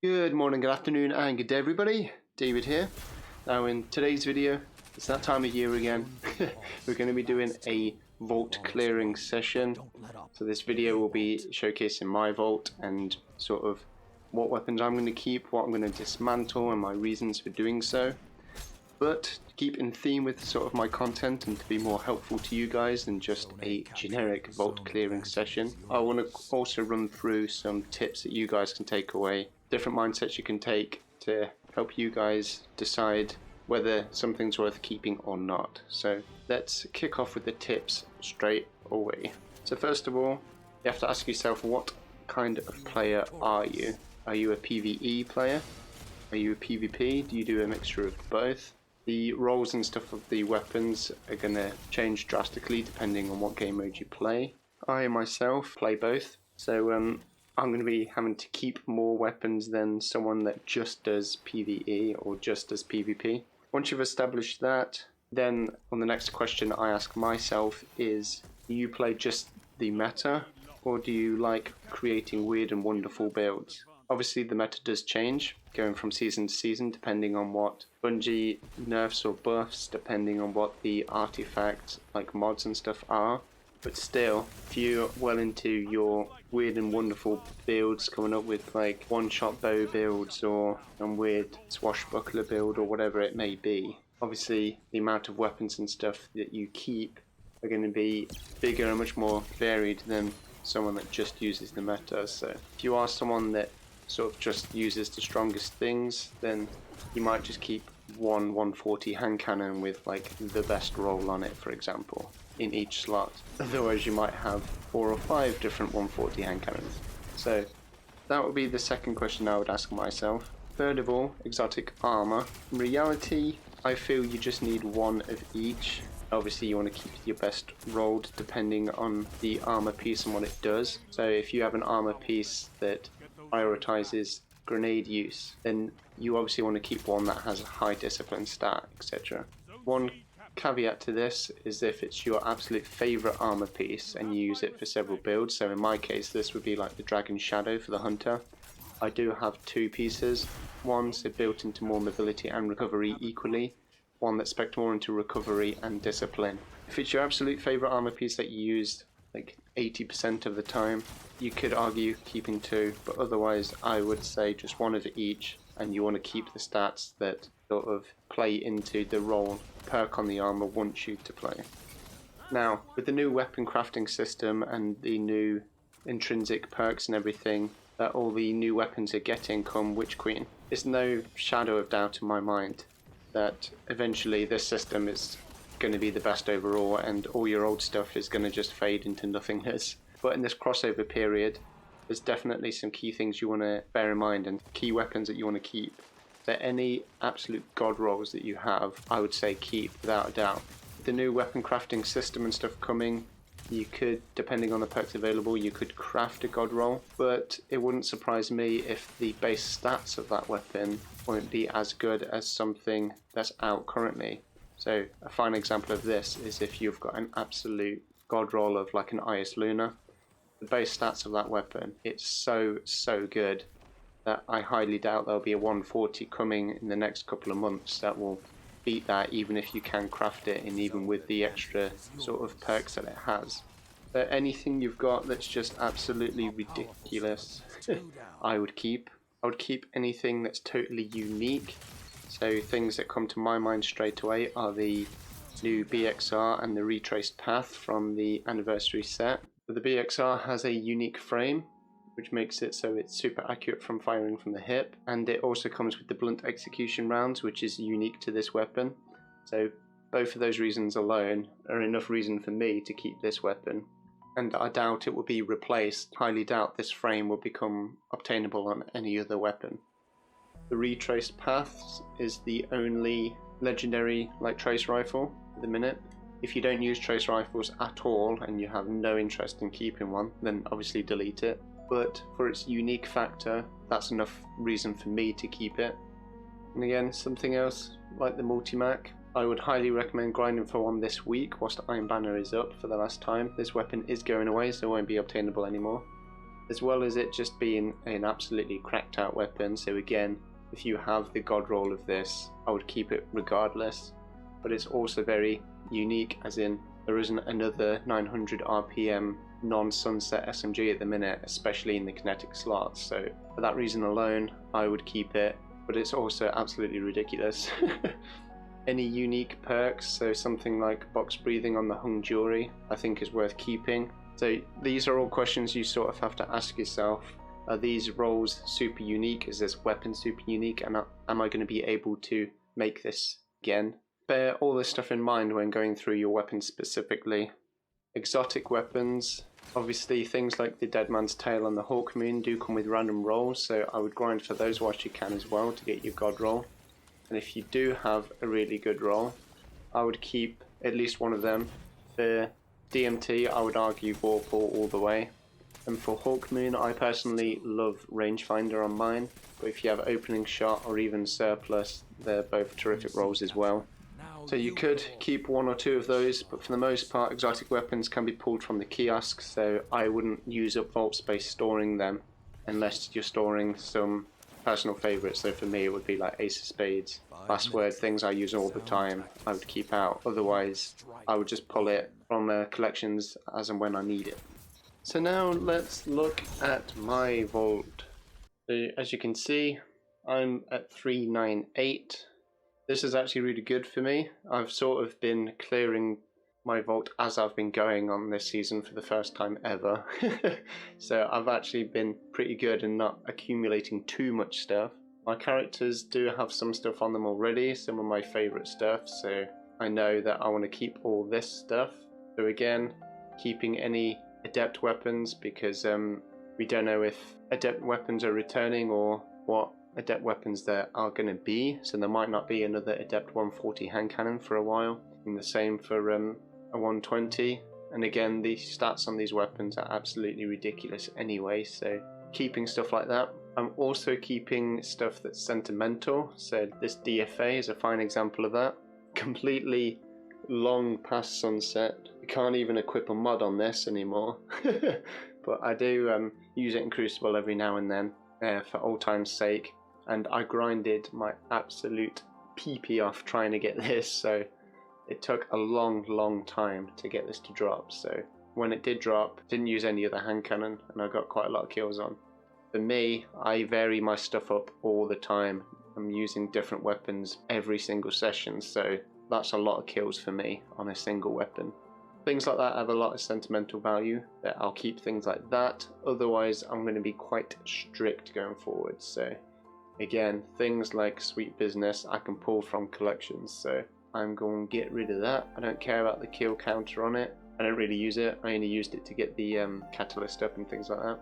Good morning, good afternoon, and good day everybody. David here. Now in today's video, it's that time of year again. We're going to be doing a vault clearing session. So this video will be showcasing my vault and sort of what weapons I'm going to keep, what I'm going to dismantle, and my reasons for doing so. But to keep in theme with sort of my content and to be more helpful to you guys than just a generic vault clearing session, I want to also run through some tips that you guys can take away, different mindsets you can take to help you guys decide whether something's worth keeping or not. So let's kick off with the tips straight away. So first of all, you have to ask yourself, what kind of player are you? Are you a PvE player? Are you a PvP? Do you do a mixture of both? The roles and stuff of the weapons are going to change drastically depending on what game mode you play. I myself play both, so I'm going to be having to keep more weapons than someone that just does PvE or just does PvP. Once you've established that, then on the next question I ask myself is, do you play just the meta, or do you like creating weird and wonderful builds? Obviously the meta does change, going from season to season, depending on what Bungie nerfs or buffs, depending on what the artifacts, like mods and stuff are. But still, if you're well into your weird and wonderful builds, coming up with like one-shot bow builds or some weird swashbuckler build or whatever it may be, obviously the amount of weapons and stuff that you keep are going to be bigger and much more varied than someone that just uses the meta. So if you are someone that sort of just uses the strongest things, then you might just keep one 140 hand cannon with like the best roll on it, for example, in each slot. Otherwise you might have 4 or 5 different 140 hand cannons. So that would be the second question I would ask myself. Third of all, exotic armor. In reality, I feel you just need one of each. Obviously you want to keep your best rolled depending on the armor piece and what it does. So if you have an armor piece that prioritizes grenade use, then you obviously want to keep one that has a high discipline stat, etc. One caveat to this is if it's your absolute favorite armor piece and you use it for several builds. So in my case this would be like the Dragon Shadow for the Hunter. I do have 2 pieces, one so built into more mobility and recovery equally, one that's spec'd more into recovery and discipline. If it's your absolute favorite armor piece that you use like 80% of the time, you could argue keeping 2, but otherwise I would say just one of each, and you want to keep the stats that sort of play into the role perk on the armor wants you to play. Now, with the new weapon crafting system and the new intrinsic perks and everything that all the new weapons are getting come Witch Queen, there's no shadow of doubt in my mind that eventually this system is going to be the best overall and all your old stuff is going to just fade into nothingness. But in this crossover period, there's definitely some key things you want to bear in mind and key weapons that you want to keep. So any absolute god rolls that you have, I would say keep without a doubt. With the new weapon crafting system and stuff coming, you could, depending on the perks available, you could craft a god roll, but it wouldn't surprise me if the base stats of that weapon won't be as good as something that's out currently. So a fine example of this is if you've got an absolute god roll of like an Ice Luna, the base stats of that weapon, it's so good that I highly doubt there'll be a 140 coming in the next couple of months that will beat that, even if you can craft it and even with the extra sort of perks that it has. But anything you've got that's just absolutely ridiculous, I would keep. I would keep anything that's totally unique. So things that come to my mind straight away are the new BXR and the retraced path from the anniversary set. The BXR has a unique frame, which makes it so it's super accurate from firing from the hip, and it also comes with the blunt execution rounds, which is unique to this weapon. So both of those reasons alone are enough reason for me to keep this weapon, and I doubt it will be replaced. Highly doubt this frame will become obtainable on any other weapon. The retraced paths is the only legendary light trace rifle at the minute. If you don't use trace rifles at all and you have no interest in keeping one, then obviously delete it. But for its unique factor, that's enough reason for me to keep it. And again, something else like the multi-mac, I would highly recommend grinding for one this week whilst Iron Banner is up for the last time. This weapon is going away, so it won't be obtainable anymore. as well as it just being an absolutely cracked out weapon. So again, if you have the god roll of this, I would keep it regardless. But it's also very unique, as in there isn't another 900 RPM non-sunset SMG at the minute, especially in the kinetic slots. So for that reason alone, I would keep it, but it's also absolutely ridiculous. Any unique perks, so something like box breathing on the hung jury, I think is worth keeping. So these are all questions you sort of have to ask yourself. Are these rolls super unique? Is this weapon super unique? And am I going to be able to make this again? Bear all this stuff in mind when going through your weapons specifically. Exotic weapons, obviously things like the Dead Man's Tail and the Hawk Moon do come with random rolls, so I would grind for those whilst you can as well to get your god roll. And if you do have a really good roll, I would keep at least one of them. For DMT, I would argue Vorpal all the way. And for Hawk Moon, I personally love Rangefinder on mine, but if you have Opening Shot or even Surplus, they're both terrific rolls as well. So you could keep one or two of those, but for the most part, exotic weapons can be pulled from the kiosk, so I wouldn't use up vault space storing them unless you're storing some personal favourites. So for me, it would be like Ace of Spades, Last Word, things I use all the time, I would keep out. Otherwise, I would just pull it from collections as and when I need it. So now let's look at my vault. So as you can see, I'm at 398. This is actually really good for me. I've sort of been clearing my vault as I've been going on this season for the first time ever. So I've actually been pretty good in not accumulating too much stuff. My characters do have some stuff on them already, some of my favourite stuff, so I know that I want to keep all this stuff. So again, keeping any adept weapons, because we don't know if adept weapons are returning or what adept weapons there are going to be, so there might not be another adept 140 hand cannon for a while, and the same for a 120. And again, the stats on these weapons are absolutely ridiculous anyway, so keeping stuff like that. I'm also keeping stuff that's sentimental, so this DFA is a fine example of that. Completely long past sunset. You can't even equip a mod on this anymore. But I do use it in Crucible every now and then for old time's sake, and I grinded my absolute pee off trying to get this, so it took a long time to get this to drop. So when it did drop, didn't use any other hand cannon, and I got quite a lot of kills on. For me, I vary my stuff up all the time. I'm using different weapons every single session, so that's a lot of kills for me on a single weapon. Things like that have a lot of sentimental value, that I'll keep things like that. Otherwise, I'm going to be quite strict going forward. So again, things like Sweet Business I can pull from collections, so I'm going to get rid of that. I don't care about the kill counter on it. I don't really use it. I only used it to get the catalyst up and things like that.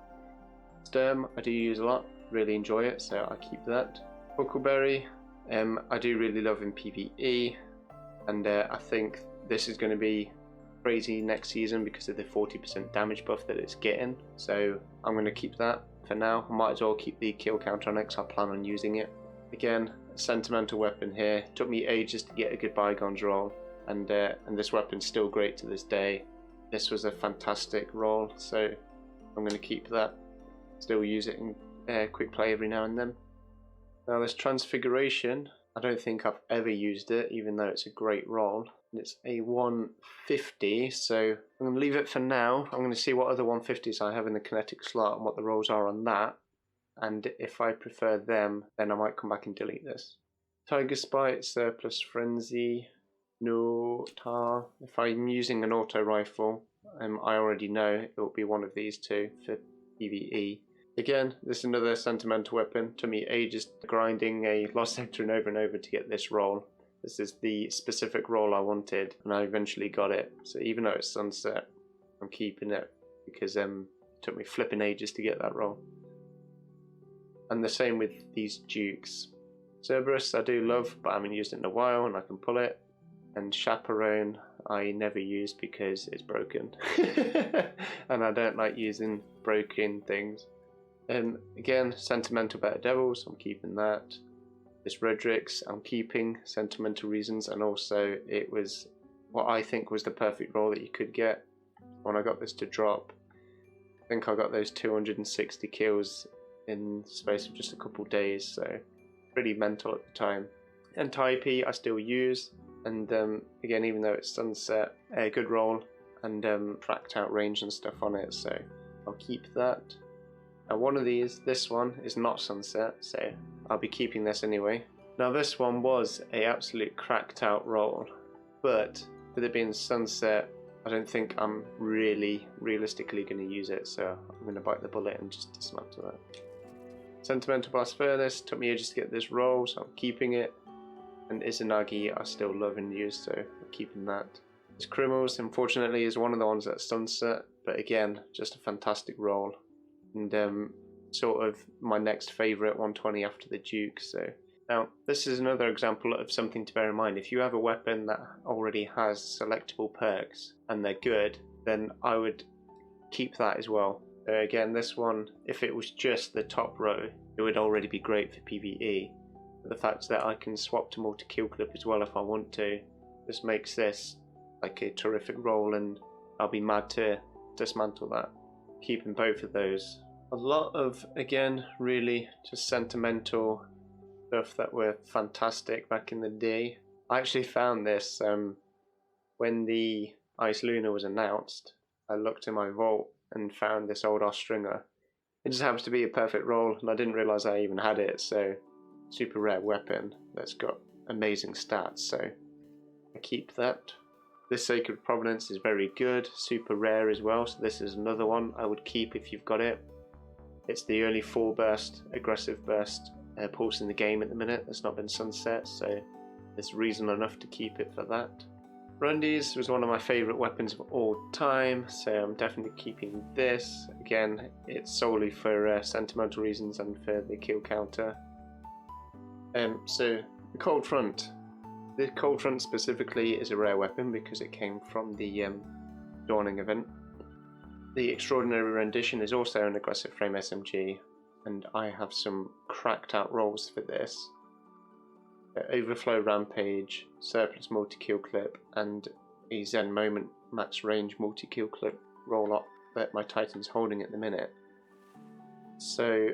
Sturm I do use a lot, really enjoy it, so I keep that. Huckleberry I do really love in PvE, and I think this is going to be crazy next season because of the 40% damage buff that it's getting, so I'm going to keep that for now. I might as well keep the kill counter on it because I plan on using it. Again, a sentimental weapon here. It took me ages to get a good Bygones roll, and this weapon's still great to this day. This was a fantastic roll, so I'm going to keep that. Still use it in quick play every now and then. Now this Transfiguration, I don't think I've ever used it, even though it's a great roll. It's a 150, so I'm going to leave it for now. I'm going to see what other 150s I have in the kinetic slot and what the rolls are on that. And if I prefer them, then I might come back and delete this. Tiger Spite, Surplus Frenzy, no tar. If I'm using an auto rifle, I already know it will be one of these two for PvE. Again, this is another sentimental weapon. Took me ages grinding a Lost Sector over and over to get this roll. This is the specific roll I wanted, and I eventually got it. So even though it's sunset, I'm keeping it because it took me flipping ages to get that roll. And the same with these Dukes. Cerberus I do love, but I haven't used it in a while, and I can pull it. And Chaperone I never use because it's broken. And I don't like using broken things. Again, Sentimental Better Devils, I'm keeping that. This Redrix I'm keeping, sentimental reasons, and also it was what I think was the perfect roll that you could get when I got this to drop. I think I got those 260 kills in the space of just a couple days, so pretty mental at the time. Anti-IP I still use, and again, even though it's sunset, a good roll and tracked out range and stuff on it, so I'll keep that. Now one of these, this one, is not sunset, so I'll be keeping this anyway. Now this one was a absolute cracked out roll, but with it being sunset, I don't think I'm really realistically going to use it, so I'm going to bite the bullet and just dismantle that. Sentimental Blast Furnace, took me ages to get this roll, so I'm keeping it. And Izanagi I still love and use, so I'm keeping that. This Criminals, unfortunately, is one of the ones that's sunset, but again, just a fantastic roll. And sort of my next favourite 120 after the Duke, so. Now, this is another example of something to bear in mind. If you have a weapon that already has selectable perks, and they're good, then I would keep that as well. Again, this one, if it was just the top row, it would already be great for PvE. But the fact that I can swap to multi-kill clip as well if I want to, just makes this like a terrific roll, and I'll be mad to dismantle that. Keeping both of those. A lot of, again, really just sentimental stuff that were fantastic back in the day. I actually found this when the Ice Luna was announced. I looked in my vault and found this old Ostringer. It just happens to be a perfect roll, and I didn't realise I even had it, so super rare weapon that's got amazing stats, so I keep that. This Sacred Providence is very good, super rare as well, so this is another one I would keep if you've got it. It's the only 4 burst, aggressive burst pulse in the game at the minute that's not been sunset, so there's reason enough to keep it for that. Rundies was one of my favourite weapons of all time, so I'm definitely keeping this. Again, it's solely for sentimental reasons and for the kill counter. So the Cold Front. The Cold Front specifically is a rare weapon because it came from the Dawning event. The Extraordinary Rendition is also an aggressive frame SMG, and I have some cracked out rolls for this. Overflow Rampage, Surplus Multi-Kill Clip, and a Zen Moment Max Range Multi-Kill Clip roll-up that my Titan's holding at the minute. So,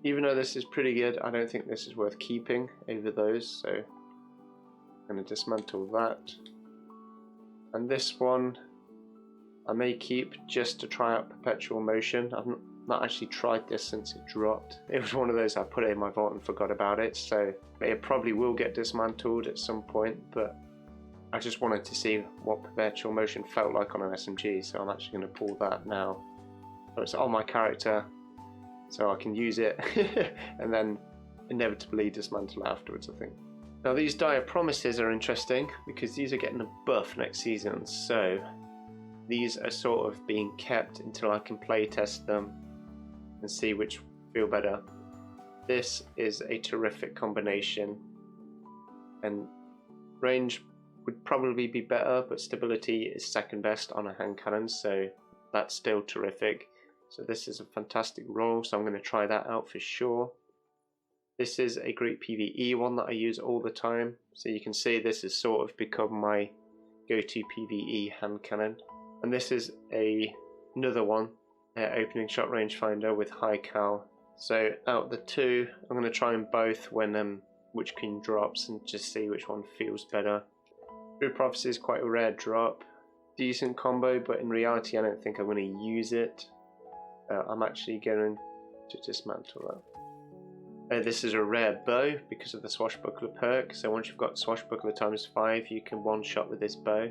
even though this is pretty good, I don't think this is worth keeping over those, so I'm going to dismantle that. And this one, I may keep just to try out Perpetual Motion. I've not actually tried this since it dropped. It was one of those I put it in my vault and forgot about it, so it probably will get dismantled at some point, but I just wanted to see what Perpetual Motion felt like on an SMG, so I'm actually going to pull that now. So it's on my character, so I can use it and then inevitably dismantle it afterwards, I think. Now these Dire Promises are interesting because these are getting a buff next season, so these are sort of being kept until I can play test them and see which feel better. This is a terrific combination, and range would probably be better, but stability is second best on a hand cannon, so that's still terrific. So this is a fantastic roll, so I'm going to try that out for sure. This is a great PvE one that I use all the time, so you can see this has sort of become my go-to PvE hand cannon. And this is another one, opening shot rangefinder with high cal. So out of the two, I'm going to try them both when which pin drops and just see which one feels better. True Prophecy is quite a rare drop, decent combo, but in reality I don't think I'm going to use it. I'm actually going to dismantle that. This is a rare bow because of the Swashbuckler perk, so once you've got Swashbuckler ×5 you can one shot with this bow.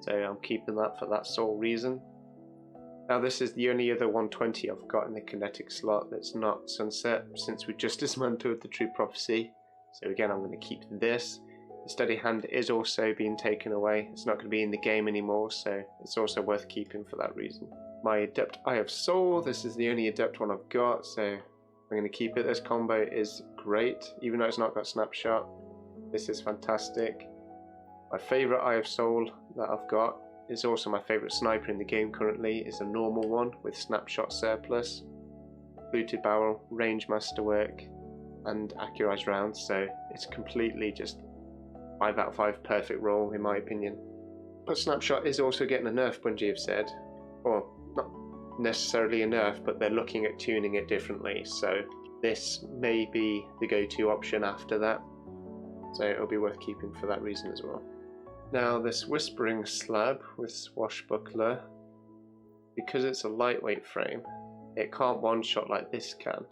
So I'm keeping that for that sole reason. Now this is the only other 120 I've got in the kinetic slot that's not sunset, since we just dismantled the True Prophecy. So again, I'm going to keep this. The Steady Hand is also being taken away. It's not going to be in the game anymore, so it's also worth keeping for that reason. My Adept Eye of Soul, this is the only Adept one I've got, so I'm going to keep it. This combo is great, even though it's not got Snapshot. This is fantastic. My favourite Eye of Soul that I've got is also my favourite sniper in the game currently, is a normal one with Snapshot Surplus, Booted Barrel, Range Masterwork and Accurized Rounds, so it's completely just 5 out of 5 perfect roll in my opinion. But Snapshot is also getting a nerf, Bungie have said, or necessarily a nerf, but they're looking at tuning it differently, so this may be the go-to option after that, so it'll be worth keeping for that reason as well. Now this Whispering Slab with Swashbuckler, because it's a lightweight frame, it can't one-shot like this can.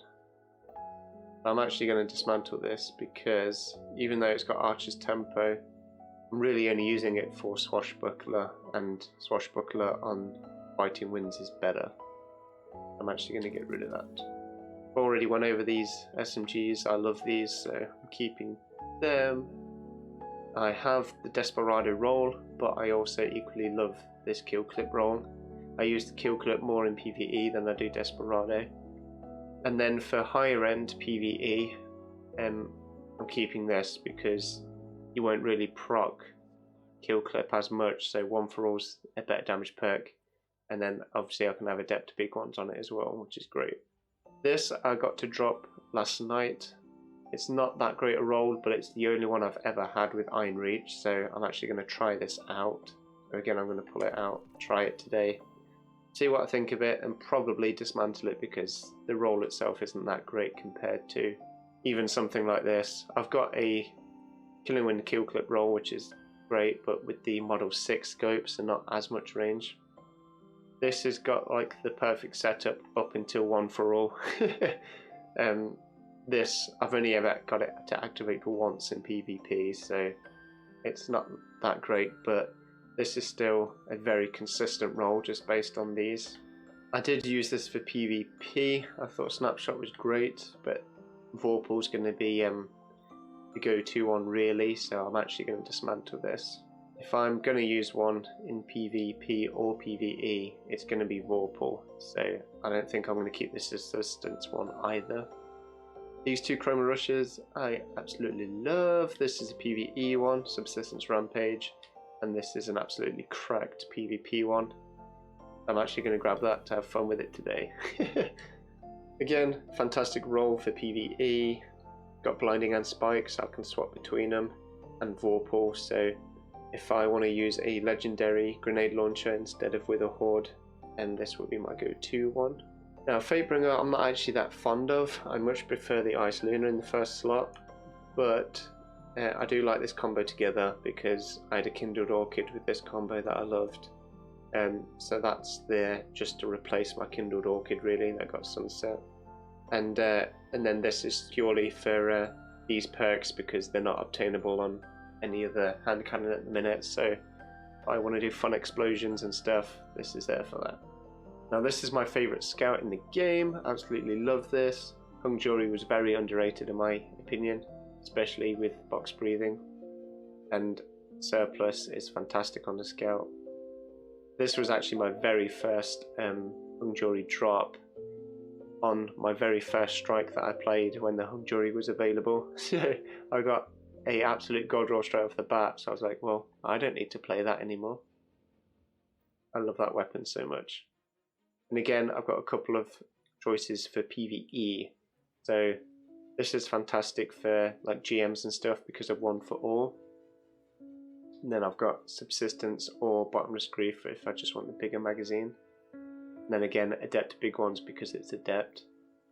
I'm actually going to dismantle this because even though it's got Archer's Tempo, I'm really only using it for Swashbuckler, and Swashbuckler on Fighting Winds is better. I'm actually going to get rid of that. I've already went over these SMGs, I love these, so I'm keeping them. I have the Desperado roll, but I also equally love this kill clip roll. I use the kill clip more in PvE than I do Desperado. And then for higher end PvE, I'm keeping this because you won't really proc kill clip as much, so 1 for All's a better damage perk, and then obviously I can have Adept Big Ones on it as well, which is great. This I got to drop last night. It's not that great a roll, but it's the only one I've ever had with Iron Reach, so I'm actually going to try this out. So again, I'm going to pull it out, try it today, see what I think of it, and probably dismantle it because the roll itself isn't that great compared to even something like this. I've got a Killing Wind kill clip roll, which is great, but with the Model 6 scopes and not as much range. This has got like the perfect setup up until 1 for All. This, I've only ever got it to activate for once in PvP, so it's not that great, but this is still a very consistent roll just based on these. I did use this for PvP. I thought Snapshot was great, but Vorpal's going to be the go-to one really, so I'm actually going to dismantle this. If I'm going to use one in PvP or PvE, it's going to be Vorpal, so I don't think I'm going to keep this Subsistence one either. These two Chroma Rushes I absolutely love. This is a PvE one, Subsistence Rampage, and this is an absolutely cracked PvP one. I'm actually going to grab that to have fun with it today. Again, fantastic roll for PvE. Got Blinding and Spike, so I can swap between them, and Vorpal, so if I want to use a legendary grenade launcher instead of with a Horde, and this would be my go-to one. Now Fatebringer I'm not actually that fond of. I much prefer the Ice Luna in the first slot, but I do like this combo together because I had a Kindled Orchid with this combo that I loved. So that's there just to replace my Kindled Orchid really that got sunset. And then this is purely for these perks because they're not obtainable on any other hand cannon at the minute, so if I want to do fun explosions and stuff, this is there for that. Now this is my favourite scout in the game, absolutely love this. Hung Jury was very underrated in my opinion, especially with box breathing, and Surplus is fantastic on the scout. This was actually my very first Hung Jury drop on my very first strike that I played when the Hung Jury was available. So I got a absolute gold roll straight off the bat, so I was like, well, I don't need to play that anymore. I love that weapon so much. And again, I've got a couple of choices for PvE. So this is fantastic for like GMs and stuff because of 1 for All. And then I've got Subsistence or Bottomless Grief if I just want the bigger magazine. And then again, Adept Big Ones because it's Adept.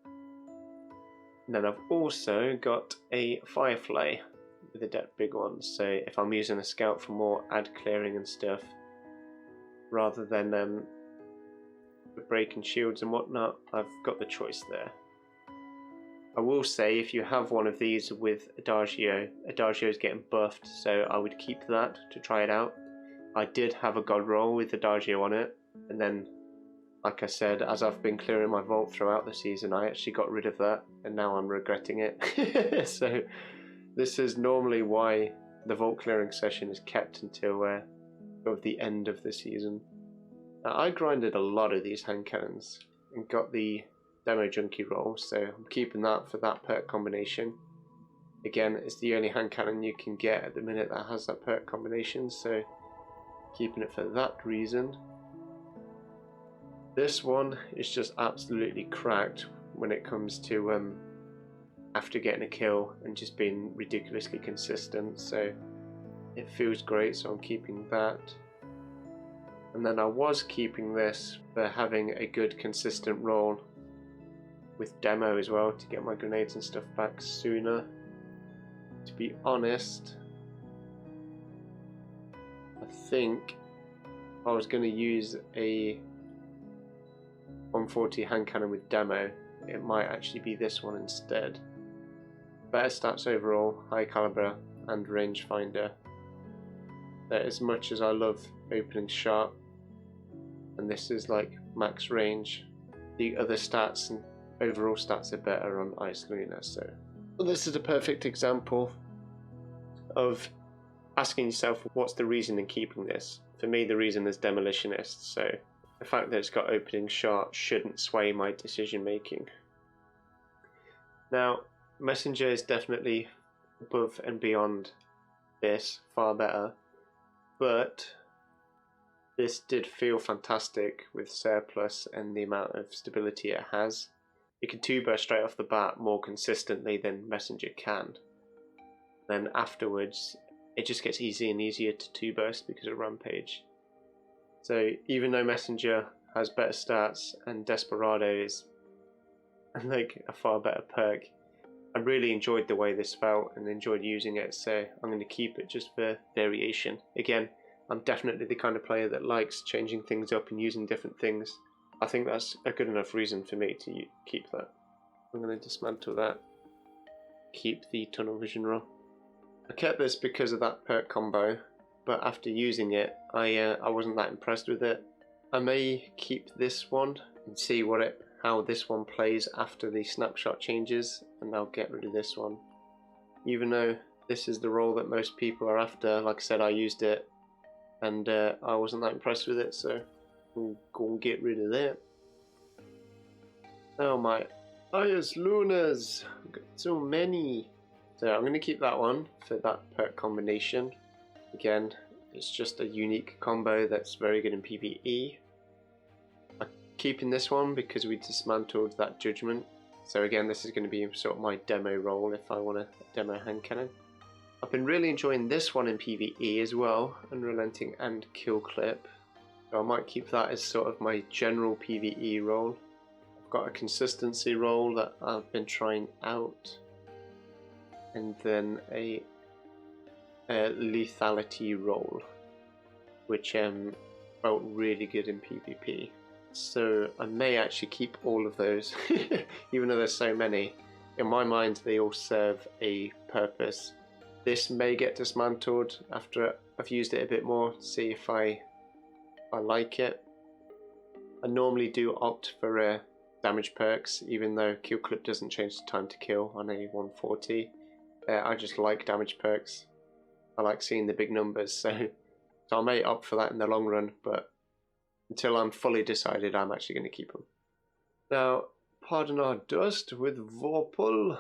And then I've also got a Firefly with Adept Big Ones. So if I'm using a Scout for more ad clearing and stuff, rather than breaking shields and whatnot, I've got the choice there. I will say if you have one of these with Adagio is getting buffed, so I would keep that to try it out. I did have a god roll with Adagio on it, and then like I said, as I've been clearing my vault throughout the season, I actually got rid of that and now I'm regretting it. So this is normally why the vault clearing session is kept until the end of the season. Now, I grinded a lot of these hand cannons and got the Demo Junkie roll, so I'm keeping that for that perk combination. Again, it's the only hand cannon you can get at the minute that has that perk combination, so keeping it for that reason. This one is just absolutely cracked when it comes to after getting a kill and just being ridiculously consistent, so it feels great, so I'm keeping that. And then I was keeping this for having a good consistent roll with demo as well, to get my grenades and stuff back sooner. To be honest, I think I was going to use a 140 hand cannon with demo. It might actually be this one instead. Better stats overall, high caliber and rangefinder. As much as I love opening shot, and this is like max range, the other stats and overall stats are better on Ice Luna. So well, this is a perfect example of asking yourself, what's the reason in keeping this? For me, the reason is demolitionist, so the fact that it's got opening shot shouldn't sway my decision making. Now, Messenger is definitely above and beyond this, far better, but this did feel fantastic with surplus and the amount of stability it has. It can two-burst straight off the bat more consistently than Messenger can. Then afterwards, it just gets easier and easier to two-burst because of Rampage. So even though Messenger has better stats and Desperado is like a far better perk, I really enjoyed the way this felt and enjoyed using it, so I'm going to keep it just for variation. Again, I'm definitely the kind of player that likes changing things up and using different things. I think that's a good enough reason for me to keep that. I'm going to dismantle that. Keep the tunnel vision roll. I kept this because of that perk combo, but after using it, I wasn't that impressed with it. I may keep this one and see how this one plays after the snapshot changes, and I'll get rid of this one. Even though this is the role that most people are after, like I said, I used it and I wasn't that impressed with it, so I'm going to get rid of that. Oh my Ice Lunas, I've got so many. So I'm going to keep that one for that perk combination. Again, it's just a unique combo that's very good in PvE. I'm keeping this one because we dismantled that judgment. So again, this is going to be sort of my demo role if I want a demo hand cannon. I've been really enjoying this one in PvE as well, Unrelenting and Kill Clip. So I might keep that as sort of my general PvE role. I've got a consistency role that I've been trying out, and then a lethality role, which felt really good in PvP. So I may actually keep all of those, even though there's so many. In my mind, they all serve a purpose. This may get dismantled after I've used it a bit more, see if I like it. I normally do opt for damage perks, even though Kill Clip doesn't change the time to kill on a 140. I just like damage perks. I like seeing the big numbers, so I may opt for that in the long run, but until I'm fully decided, I'm actually going to keep them. Now, Pardon Our Dust with Vorpal.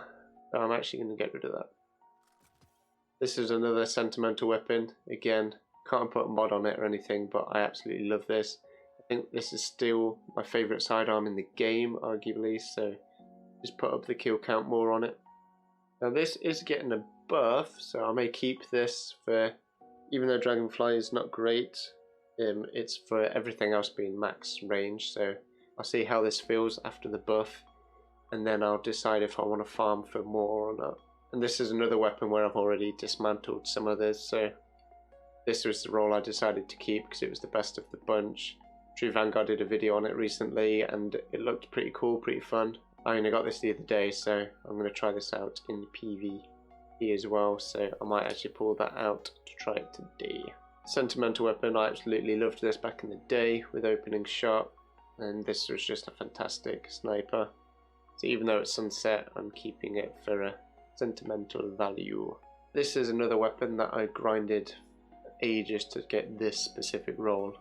I'm actually going to get rid of that. This is another sentimental weapon. Again, can't put a mod on it or anything, but I absolutely love this. I think this is still my favourite sidearm in the game, arguably, so just put up the kill count more on it. Now this is getting a buff, so I may keep this for, even though Dragonfly is not great, it's for everything else being max range, so I'll see how this feels after the buff, and then I'll decide if I want to farm for more or not. And this is another weapon where I've already dismantled some others, so this was the role I decided to keep because it was the best of the bunch. True Vanguard did a video on it recently and it looked pretty cool, pretty fun. I only got this the other day, so I'm going to try this out in PvE as well, so I might actually pull that out to try it today. Sentimental weapon, I absolutely loved this back in the day with opening shot, and this was just a fantastic sniper. So even though it's sunset, I'm keeping it for a sentimental value. This is another weapon that I grinded ages to get this specific role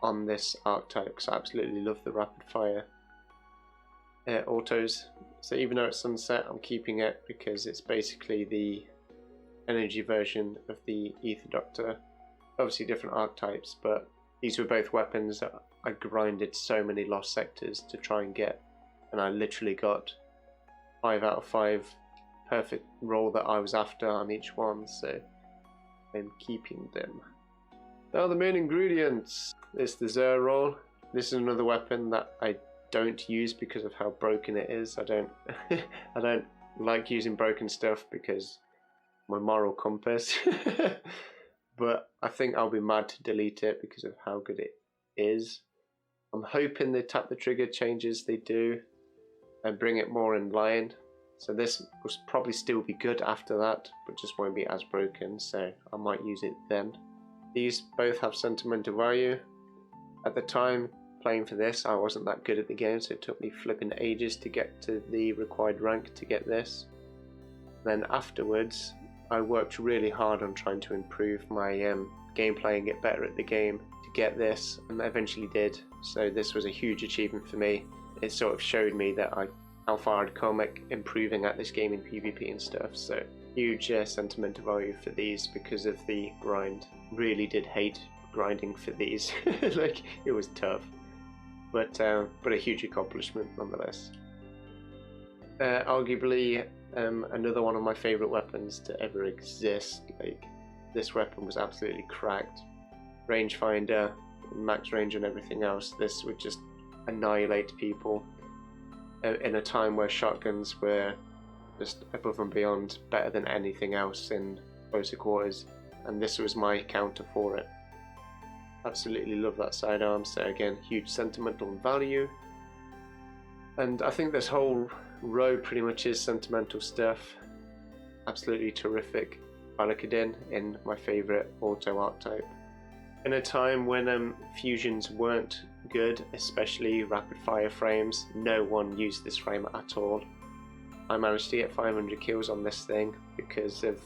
on this archetype, because I absolutely love the rapid fire autos. So even though it's sunset, I'm keeping it because it's basically the energy version of the Ether Doctor. Obviously different archetypes, but these were both weapons that I grinded so many lost sectors to try and get, and I literally got 5 out of 5 perfect roll that I was after on each one, so I'm keeping them. Now the main ingredients. It's the Zer roll. This is another weapon that I don't use because of how broken it is. I don't I don't like using broken stuff because my moral compass. But I think I'll be mad to delete it because of how good it is. I'm hoping they tap the trigger changes they do and bring it more in line. So this will probably still be good after that, but just won't be as broken, so I might use it then. These both have sentimental value. At the time playing for this, I wasn't that good at the game, so it took me flipping ages to get to the required rank to get this. Then afterwards, I worked really hard on trying to improve my gameplay and get better at the game to get this, and I eventually did. So this was a huge achievement for me. It sort of showed me that how far I'd come at improving at this game in PvP and stuff. So huge sentimental value for these because of the grind. Really did hate grinding for these. Like, it was tough, but a huge accomplishment nonetheless. Arguably another one of my favorite weapons to ever exist. Like, this weapon was absolutely cracked. Rangefinder, max range and everything else. This would just annihilate people in a time where shotguns were just above and beyond better than anything else in closer quarters, and this was my counter for it. Absolutely love that sidearm, so again, huge sentimental value. And I think this whole row pretty much is sentimental stuff. Absolutely terrific Paladin in my favourite auto archetype. In a time when fusions weren't good, especially rapid fire frames, no one used this frame at all. I managed to get 500 kills on this thing because of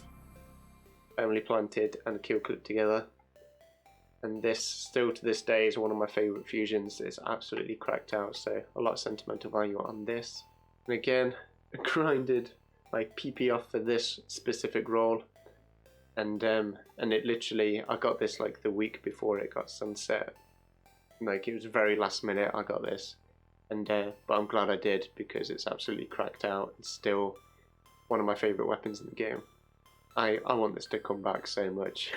Family Planted and Kill Clip together. And this, still to this day, is one of my favourite fusions. It's absolutely cracked out, so a lot of sentimental value on this. And again, I grinded my PP off for this specific role. And it literally, I got this like the week before it got sunset. Like, it was very last minute I got this. And but I'm glad I did, because it's absolutely cracked out. It's still one of my favourite weapons in the game. I want this to come back so much.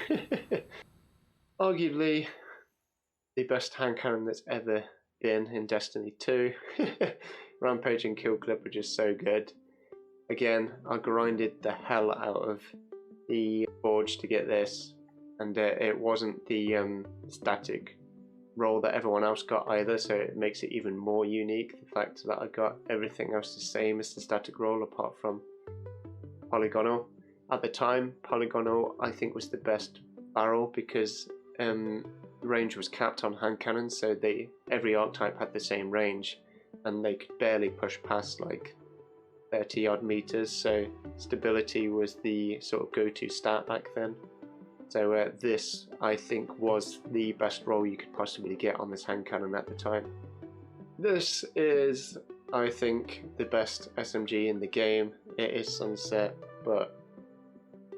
Arguably the best hand cannon that's ever been in Destiny 2. Rampage and Kill Clip are just so good. Again, I grinded the hell out of the Forge to get this, and it wasn't the static roll that everyone else got either, so it makes it even more unique, the fact that I got everything else the same as the static roll apart from polygonal. At the time, polygonal I think was the best barrel because range was capped on hand cannons, so every archetype had the same range and they could barely push past like 30 odd meters, so stability was the sort of go-to stat back then. So this, I think, was the best roll you could possibly get on this hand cannon at the time. This is, I think, the best SMG in the game. It is Sunset, but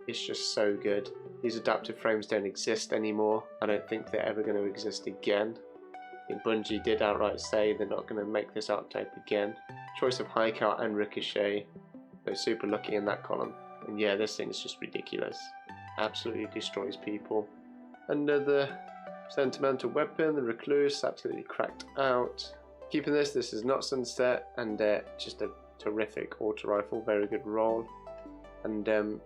it's just so good. These adaptive frames don't exist anymore. I don't think they're ever going to exist again. I think Bungie did outright say they're not going to make this archetype again. Choice of High Count and Ricochet. They're super lucky in that column. And yeah, this thing is just ridiculous. Absolutely destroys people. Another sentimental weapon, the Recluse, absolutely cracked out. Keeping this is not Sunset, and just a terrific auto rifle, very good roll. And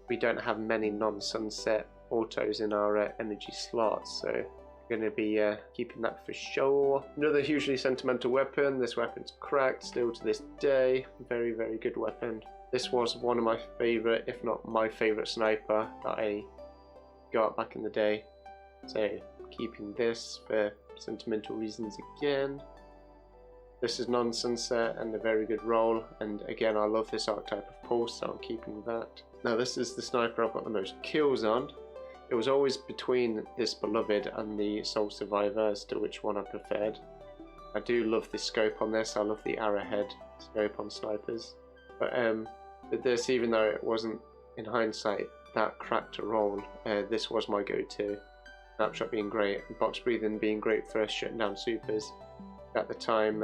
we don't have many non-Sunset autos in our energy slots, so going to be keeping that for sure. Another hugely sentimental weapon. This weapon's cracked still to this day. Very, very good weapon. This was one of my favourite, if not my favourite sniper that I got back in the day. So keeping this for sentimental reasons again. This is non-Sunset and a very good roll, and again I love this archetype of Pulse, so I'm keeping that. Now this is the sniper I've got the most kills on. It was always between this Beloved and the Soul Survivor as to which one I preferred. I do love the scope on this, I love the arrowhead scope on snipers. But this, even though it wasn't in hindsight that cracked a roll, this was my go-to. Snapshot being great, box breathing being great for shutting down supers. At the time,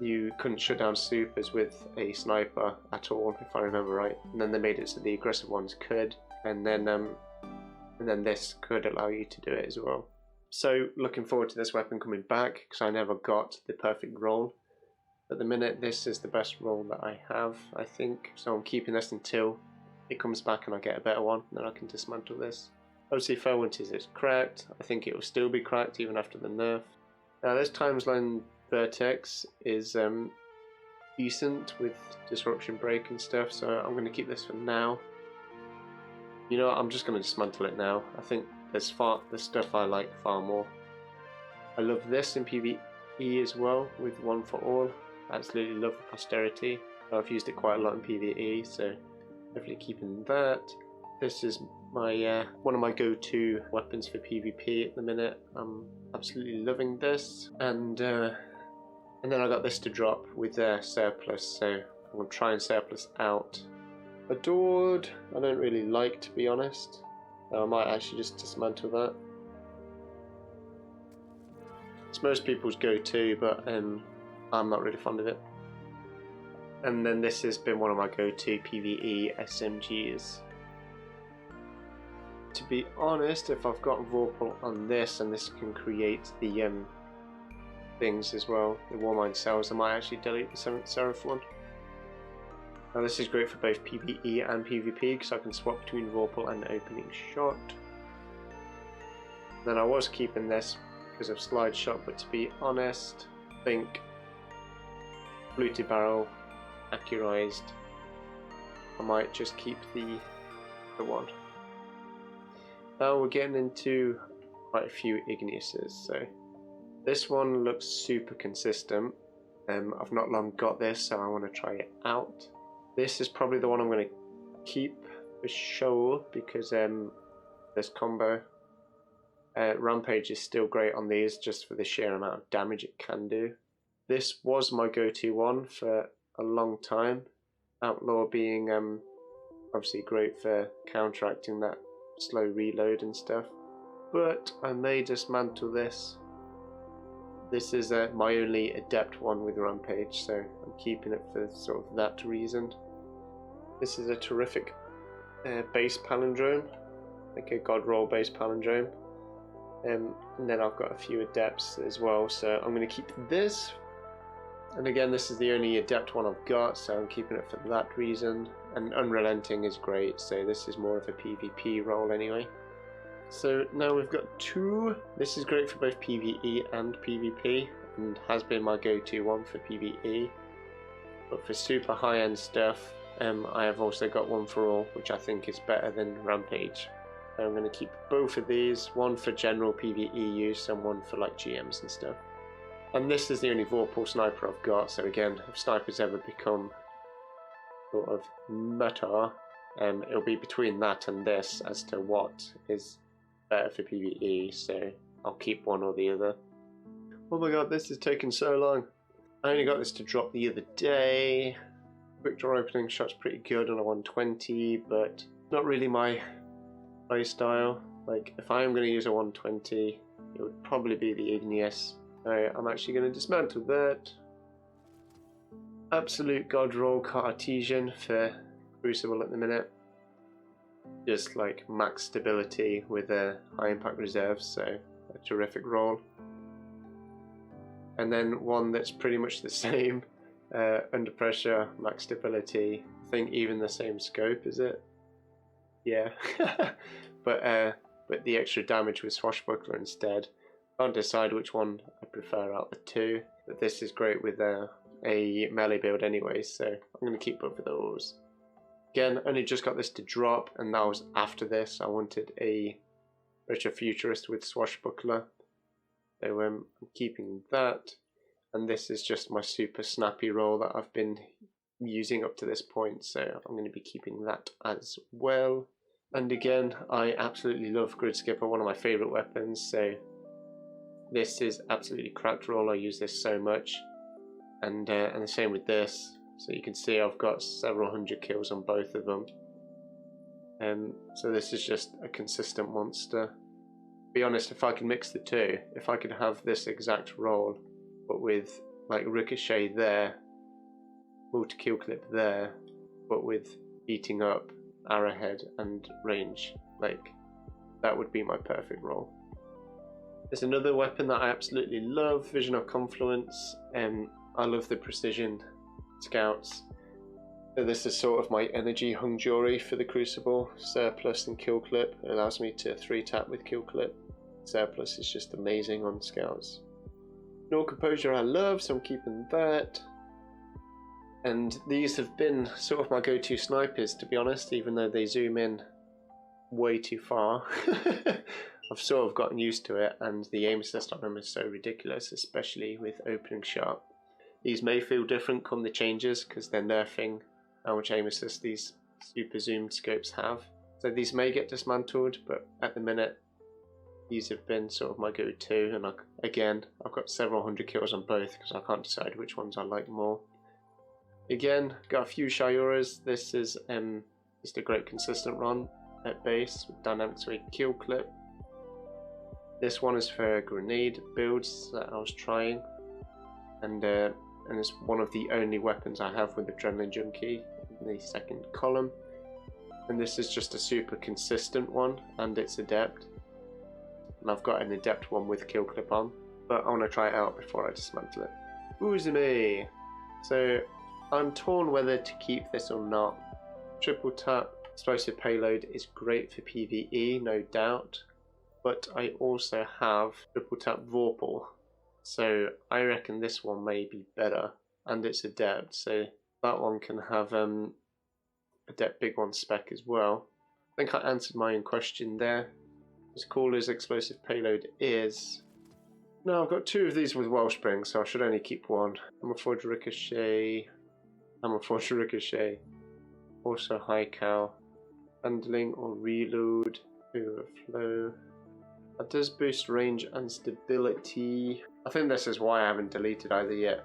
you couldn't shut down supers with a sniper at all, if I remember right. And then they made it so the aggressive ones could. And then and then this could allow you to do it as well. So looking forward to this weapon coming back, because I never got the perfect roll. At the minute, this is the best roll that I have, I think, so I'm keeping this until it comes back and I get a better one, and then I can dismantle this. Obviously Fairwinter's is cracked. I think it will still be cracked even after the nerf. Now this Timeline Vertex is decent with disruption break and stuff, so I'm going to keep this for now. You know what, I'm just going to dismantle it now. I think there's stuff I like far more. I love this in PvE as well with One for All. I absolutely love the posterity. I've used it quite a lot in PvE, so definitely keeping that. This is my one of my go-to weapons for PvP at the minute. I'm absolutely loving this, and then I got this to drop with surplus, so I'm gonna try and surplus out. Adored, I don't really like, to be honest. I might actually just dismantle that. It's most people's go-to, but I'm not really fond of it. And then this has been one of my go-to PvE SMGs. To be honest, if I've got Vorpal on this, and this can create the things as well, the Warmind cells, I might actually delete the 7th Savathun. Now this is great for both PvE and PvP, because I can swap between Vorpal and Opening Shot. Then I was keeping this because of Slide Shot, but to be honest, I think Fluted Barrel, Accurized, I might just keep the one. Now we're getting into quite a few Igneuses, so this one looks super consistent. I've not long got this, so I want to try it out. This is probably the one I'm going to keep for sure, because this combo. Rampage is still great on these, just for the sheer amount of damage it can do. This was my go-to one for a long time. Outlaw being obviously great for counteracting that slow reload and stuff, but I may dismantle this. This is my only adept one with Rampage, so I'm keeping it for sort of that reason. This is a terrific base palindrome, like a god roll base palindrome, and then I've got a few adepts as well, so I'm going to keep this. And again, this is the only adept one I've got, so I'm keeping it for that reason. And Unrelenting is great, so this is more of a PvP role anyway. So now we've got two. This is great for both PvE and PvP, and has been my go-to one for PvE. But for super high-end stuff, I have also got One for All, which I think is better than Rampage. So I'm going to keep both of these, one for general PvE use and one for like GMs and stuff. And this is the only Vorpal sniper I've got, so again, if snipers ever become sort of meta, it'll be between that and this as to what is better for PvE, so I'll keep one or the other. Oh my god, this is taking so long. I only got this to drop the other day. Quick draw opening shot's pretty good on a 120, but not really my play style. Like, if I am going to use a 120, it would probably be the Igneous. I'm actually going to dismantle that. Absolute god roll Cartesian for Crucible at the minute. Just like max stability with a high impact reserve, so a terrific roll. And then one that's pretty much the same, Under Pressure, max stability. I think even the same scope, is it? Yeah. but the extra damage with Swashbuckler instead. Can't decide which one I prefer out of the two, but this is great with a melee build anyway, so I'm going to keep both of those. Again, only just got this to drop, and that was after this. I wanted a Retro Futurist with Swashbuckler, so I'm keeping that. And this is just my super snappy roll that I've been using up to this point, so I'm going to be keeping that as well. And again, I absolutely love Grid Skipper, one of my favourite weapons, so this is absolutely cracked roll. I use this so much, and the same with this. So you can see I've got several hundred kills on both of them. So this is just a consistent monster. To be honest, if I could mix the two, if I could have this exact roll, but with like Ricochet there, multi-kill clip there, but with beating up, arrowhead and range, like that would be my perfect roll. There's another weapon that I absolutely love, Vision of Confluence. I love the precision scouts. So this is sort of my energy hung jury for the Crucible. Surplus and Kill Clip allows me to 3-tap with Kill Clip. Surplus is just amazing on scouts. No Composure I love, so I'm keeping that. And these have been sort of my go-to snipers, to be honest, even though they zoom in way too far. I've sort of gotten used to it, and the aim assist on them is so ridiculous, especially with opening shot. These may feel different come the changes, because they're nerfing how much aim assist these super zoomed scopes have. So these may get dismantled, but at the minute, these have been sort of my go-to, and again, I've got several hundred kills on both, because I can't decide which ones I like more. Again, got a few Shiuras. This is just a great consistent run at base with Dynamic Sway Kill Clip. This one is for grenade builds that I was trying, and it's one of the only weapons I have with Adrenaline Junkie in the second column. And this is just a super consistent one, and it's Adept. And I've got an Adept one with Kill Clip on, but I want to try it out before I dismantle it. Uzume! So I'm torn whether to keep this or not. Triple tap explosive payload is great for PvE, no doubt, but I also have triple tap Vorpal, so I reckon this one may be better, and it's Adept, so that one can have Adept Big One spec as well. I think I answered my own question there. As cool as explosive payload is, no, I've got 2 of these with Wellspring, so I should only keep 1. Hammer Forge Ricochet, Hammer Forge Ricochet, also High Cow, Handling or Reload, Overflow. That does boost range and stability. I think this is why I haven't deleted either yet.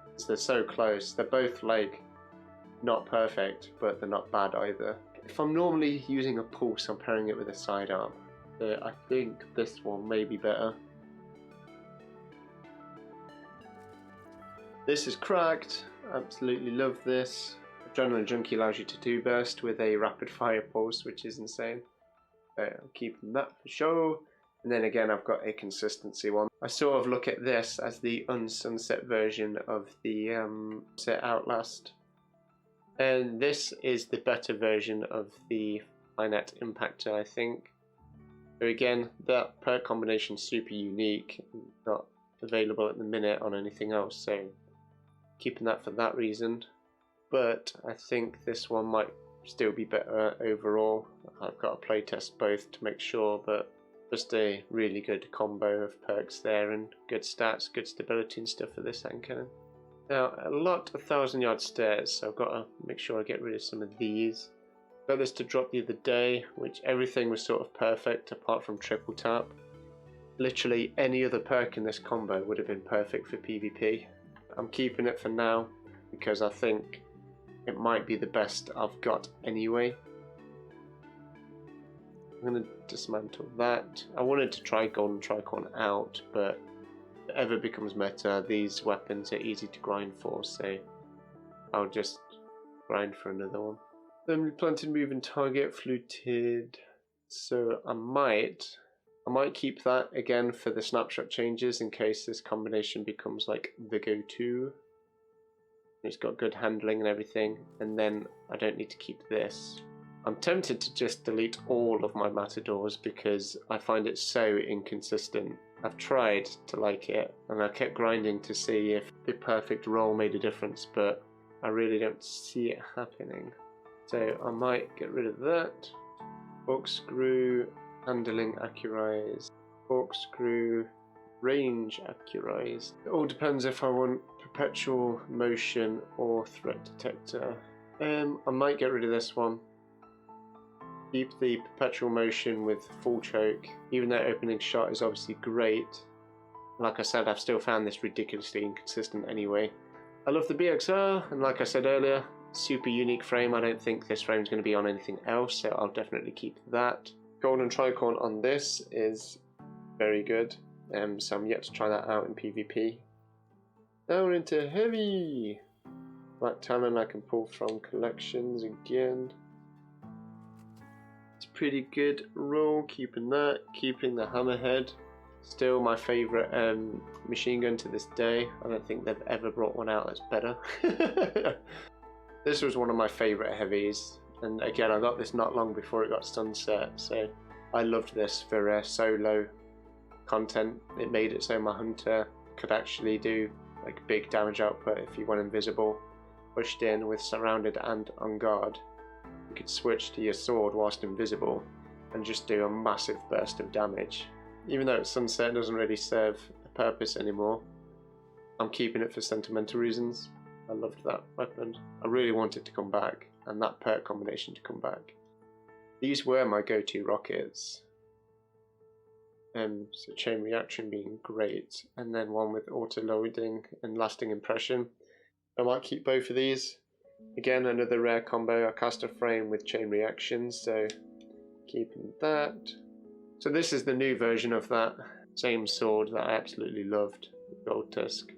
Because they're so close. They're both like not perfect, but they're not bad either. If I'm normally using a pulse, I'm pairing it with a sidearm. So I think this one may be better. This is cracked. Absolutely love this. Adrenaline Junkie allows you to do burst with a rapid fire pulse, which is insane. So I'm keeping that for show. And then again, I've got a consistency one. I sort of look at this as the unsunset version of the Set Outlast. And this is the better version of the Finet Impactor, I think. So again, that perk combination is super unique, not available at the minute on anything else, so keeping that for that reason. But I think this one might still be better overall. I've got to playtest both to make sure, but just a really good combo of perks there and good stats, good stability and stuff for this hand cannon. Now, a lot of 1,000-yard stairs, so I've got to make sure I get rid of some of these. Got this to drop the other day, which everything was sort of perfect apart from triple tap. Literally any other perk in this combo would have been perfect for PvP. I'm keeping it for now because I think it might be the best I've got anyway. I'm going to dismantle that. I wanted to try Golden Tricorn out, but if it ever becomes meta, these weapons are easy to grind for, so I'll just grind for another one. Then planted moving target, fluted. So I might keep that again for the snapshot changes in case this combination becomes like the go-to. It's got good handling and everything, and then I don't need to keep this. I'm tempted to just delete all of my Matadors because I find it so inconsistent. I've tried to like it, and I kept grinding to see if the perfect roll made a difference, but I really don't see it happening. So I might get rid of that. Corkscrew, handling accurize, corkscrew, range accurize. It all depends if I want perpetual motion or threat detector. I might get rid of this one. Keep the perpetual motion with full choke, even though opening shot is obviously great. Like I said, I've still found this ridiculously inconsistent anyway. I love the BXR, and like I said earlier, super unique frame. I don't think this frame is going to be on anything else, so I'll definitely keep that. Golden Tricorn on this is very good, so I'm yet to try that out in PvP. Now we're into heavy. Black Talon I can pull from collections again. It's pretty good roll, keeping that, keeping the hammerhead. Still my favourite machine gun to this day. I don't think they've ever brought one out that's better. This was one of my favourite heavies, and again I got this not long before it got sunset, so I loved this for solo content. It made it so my hunter could actually do like big damage output if he went invisible, pushed in with surrounded and on guard. You could switch to your sword whilst invisible and just do a massive burst of damage. Even though it's sunset, it doesn't really serve a purpose anymore. I'm keeping it for sentimental reasons. I loved that weapon. I really wanted to come back, and that perk combination to come back. These were my go-to rockets. So chain reaction being great, and then one with auto loading and lasting impression. I might keep both of these. Again, another rare combo. I cast a frame with chain reaction, so keeping that. So this is the new version of that same sword that I absolutely loved, the Gold Tusk.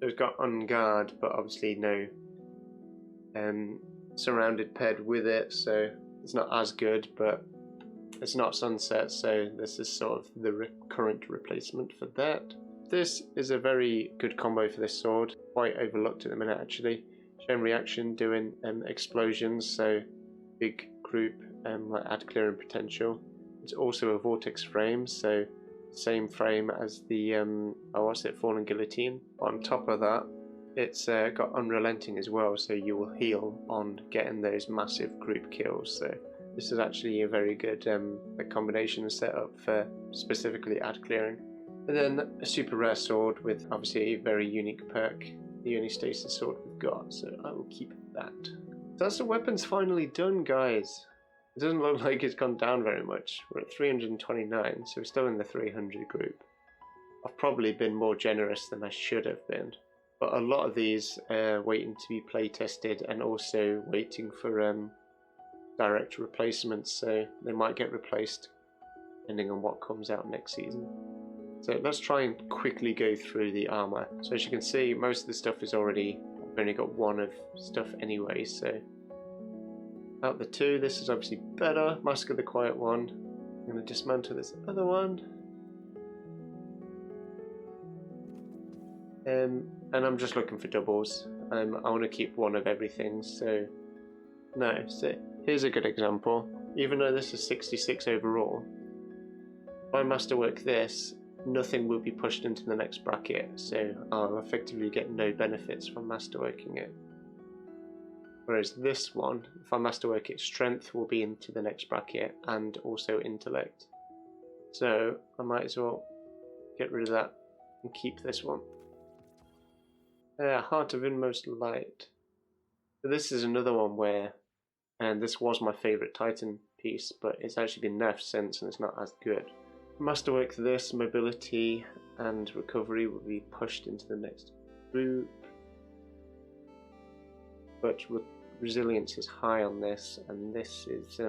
It's got on guard, but obviously no surrounded ped with it, so it's not as good, but it's not sunset, so this is sort of the current replacement for that. This is a very good combo for this sword, quite overlooked at the minute actually. Chain reaction doing explosions, so big group like add clearing potential. It's also a vortex frame, so same frame as the Fallen Guillotine. On top of that, it's got unrelenting as well, so you will heal on getting those massive group kills. So this is actually a very good combination and setup for specifically ad clearing. And then a super rare sword with obviously a very unique perk, the only stasis sword we've got, so I will keep that. So that's the weapons finally done, guys. It doesn't look like it's gone down very much. We're at 329, so we're still in the 300 group. I've probably been more generous than I should have been, but a lot of these are waiting to be play tested and also waiting for direct replacements, so they might get replaced depending on what comes out next season. So let's try and quickly go through the armor. So as you can see, most of the stuff is already, I've only got one of stuff anyway, so out the two, this is obviously better. Mask of the Quiet One. I'm going to dismantle this other one. And I'm just looking for doubles. I want to keep one of everything, so no. So here's a good example. Even though this is 66 overall, if I masterwork this, nothing will be pushed into the next bracket, so I'll effectively get no benefits from masterworking it. Whereas this one, if I masterwork it, strength will be into the next bracket and also intellect. So I might as well get rid of that and keep this one. Heart of Inmost Light. So this is another one where, and this was my favourite Titan piece, but it's actually been nerfed since and it's not as good. Masterwork this, mobility and recovery will be pushed into the next group. But resilience is high on this, and this is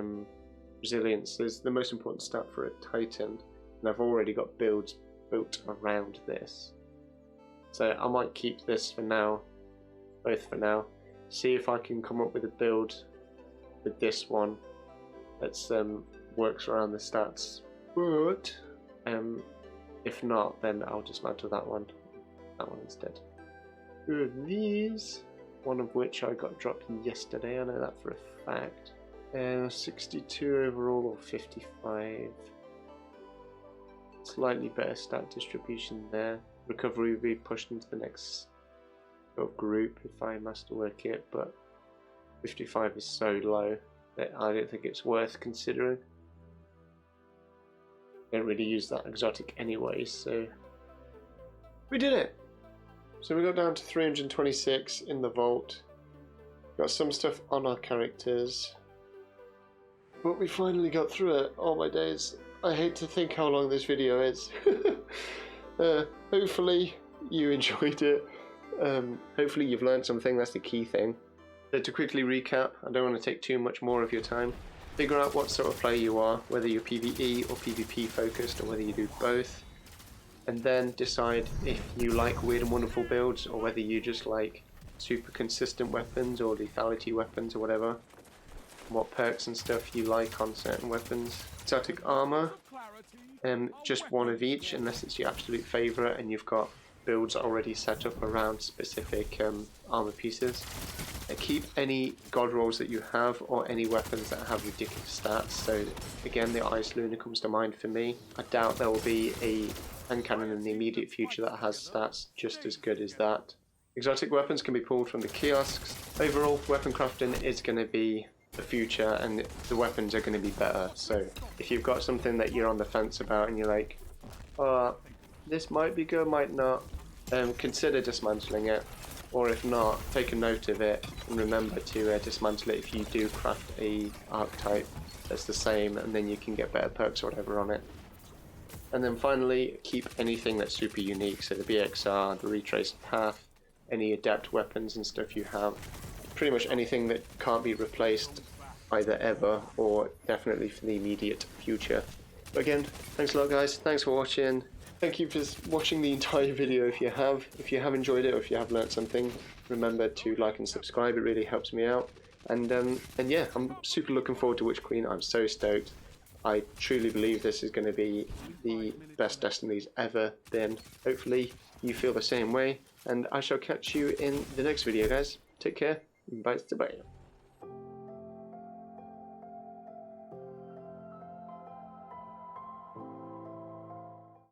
resilience is the most important stat for a Titan, and I've already got builds built around this, so I might keep this for now, both for now. See if I can come up with a build with this one that's works around the stats, but if not, then I'll dismantle that one instead. Two of these, one of which I got dropped yesterday, I know that for a fact. 62 overall or 55. Slightly better stat distribution there. Recovery will be pushed into the next group if I masterwork it, but 55 is so low that I don't think it's worth considering. Don't really use that exotic anyway, so we did it! So we got down to 326 in the vault. Got some stuff on our characters, but we finally got through it. Oh my days, I hate to think how long this video is. Hopefully you enjoyed it. Hopefully you've learned something, that's the key thing. So to quickly recap, I don't want to take too much more of your time. Figure out what sort of player you are, whether you're PvE or PvP focused, or whether you do both. And then decide if you like weird and wonderful builds, or whether you just like super consistent weapons or lethality weapons or whatever. what perks and stuff you like on certain weapons. Exotic armor, just one of each unless it's your absolute favourite and you've got builds already set up around specific armor pieces. Keep any god rolls that you have or any weapons that have ridiculous stats. So again, the Ice Luna comes to mind for me. I doubt there will be a hand cannon in the immediate future that has stats just as good as that. Exotic weapons can be pulled from the kiosks. Overall, weapon crafting is going to be the future and the weapons are going to be better. So if you've got something that you're on the fence about and you're like, oh, this might be good, might not, consider dismantling it. Or if not, take a note of it and remember to dismantle it if you do craft a archetype that's the same, and then you can get better perks or whatever on it. And then finally, keep anything that's super unique, so the BXR, the retraced path, any adept weapons and stuff you have, pretty much anything that can't be replaced either ever or definitely for the immediate future. But again, thanks a lot guys, thanks for watching. Thank you for watching the entire video if you have. If you have enjoyed it or if you have learnt something, remember to like and subscribe, it really helps me out. And yeah, I'm super looking forward to Witch Queen. I'm so stoked. I truly believe this is going to be the best Destiny's ever been. Hopefully you feel the same way, and I shall catch you in the next video guys. Take care, bye.